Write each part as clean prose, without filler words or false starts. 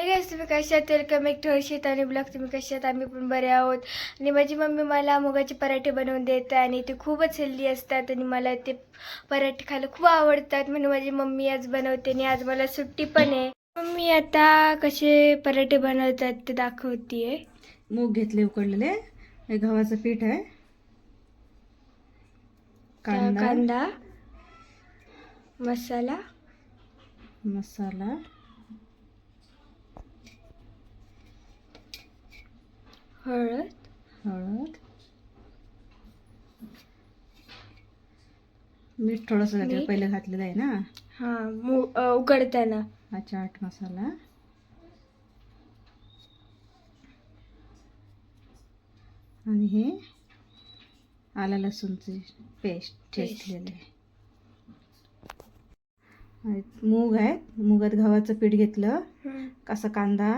Hey guys, तुम्ही कशा आहात? वेलकम बॅक टू हर्षित आणि ब्लॉग. तुम्ही कशा आहात? आम्ही पण बरे आहोत. आणि माझी मम्मी मला मुगाचे पराठे बनवून देते आणि ते खूपच हेल्दी असतात आणि मला ते पराठे खायला खूप आवडतात. म्हणून माझी मम्मी आज बनवते आणि आज मला सुट्टी पण आहे. मम्मी आता कसे पराठे बनवतात ते दाखवतीये. मूग घेतले उकडलेले, हे गव्हाचं पीठ आहे, कांदा, मसाला, हळद, मीठ थोडंसं घातलं, मीठ. पहिले घातलेलं आहे ना. हा, उकडताना हा चाट मसाला आणि हे आला लसूणची पेस्ट ठेचलेली आहे. मूग आहेत, मुगात गव्हाचं पीठ घेतलं, असं कांदा,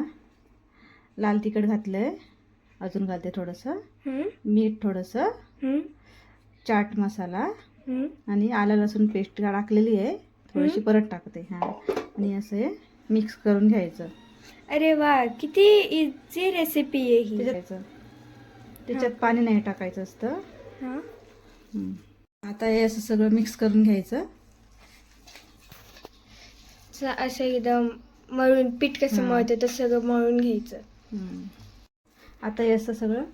लाल तिखट घातलंय, अजून घालते थोडंसं मीठ, थोडंसं चाट मसाला आणि आला लसूण पेस्ट टाकलेली आहे, थोडीशी परत टाकते. हा, आणि असं हे मिक्स करून घ्यायचं. अरे वा, किती इझी रेसिपी आहे ही. त्याच्यात पाणी नाही टाकायचं असतं. आता हे असं सगळं मिक्स करून घ्यायचं. असं एकदम मळून, पीठ कसं मळतं तसं सगळं मळून घ्यायचं. आता हे असं सगळं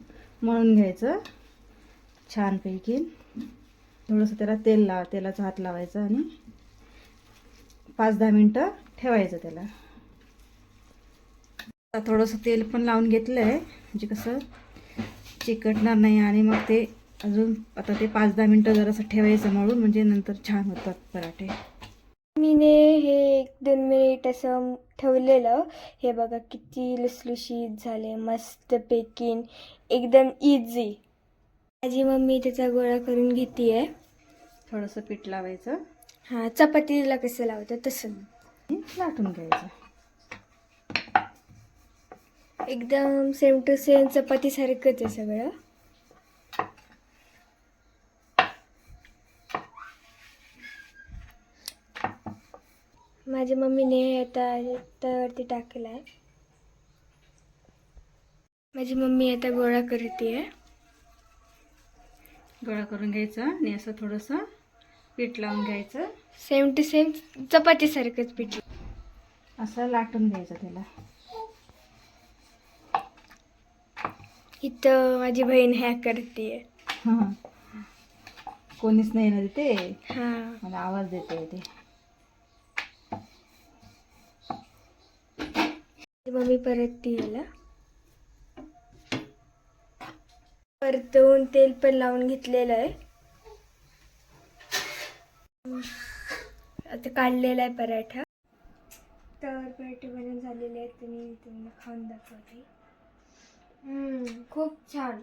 मळून घ्यायचं छानपैकी. थोडंसं त्याला तेलाचा हात लावायचा आणि 5-10 मिनटं ठेवायचं त्याला. आता थोडंसं तेल पण लावून घेतलं आहे, म्हणजे कसं चिकटणार नाही. आणि मग ते अजून आता ते 5-10 मिनटं जरासं ठेवायचं मळून, म्हणजे नंतर छान होतात पराठे. मीने हे 1-2 मिनिट असं ठेवलेलं. हे बघा किती लुसलुशीत झाले, मस्त पैकी, एकदम इझी. माझी मम्मी त्याचा गोळा करून घेतीये. थोडंसं पीठ लावायचं. हा, चपातीला कसं लावतं तसं लाटून घ्यायचं. एकदम सेम टू सेम चपाती सारखंच आहे सगळं. माझ्या मम्मीने आता तव्यावरती टाकला आहे. माझी मम्मी आता गोळा करते. गोळा करून घ्यायचं आणि असं थोडंसं पीठ लावून घ्यायचं. सेम टू सेम चपाती सारखंच पीठ असं लाटून घ्यायचं त्याला. इथं माझी बहीण ह्या करते. कोणीच नाही ना ते, हा, मला आवाज देते ते. मम्मी परत याला परतवून तेल पण लावून घेतलेलं आहे. आता काढलेला आहे पराठा. तर पराठे बनवून झालेले आहेत. तुम्ही खाऊन दाखवते. खूप छान.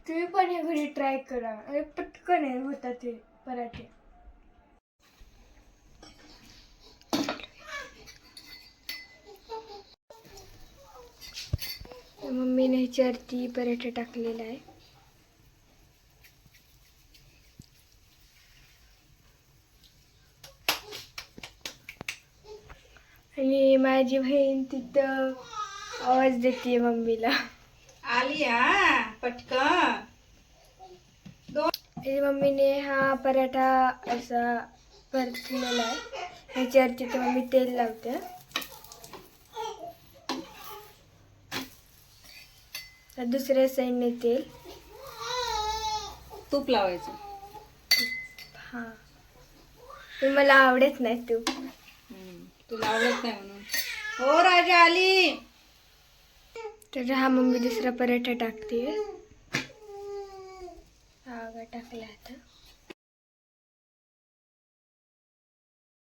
तुम्ही पण हे घरी ट्राय करा. अरे पटकन आहे होतात हे पराठे. मम्मीने ह्याच्यावरती पराठा टाकलेला आहे. आणि माझी बहीण तिथं आवाज देते मम्मीला. आली हा पटकन. मम्मीने हा पराठा असा परतलेला आहे. ह्याच्यावरती तर मम्मी तेल लावते. दुसऱ्या साईडने तेल, तूप लावायचं. हा, पण मला आवडत नाही तूप. तुला आवडत नाही म्हणून. हो राजा आली. तर हा मम्मी दुसरा पराठा टाकते. हा टाकला आता.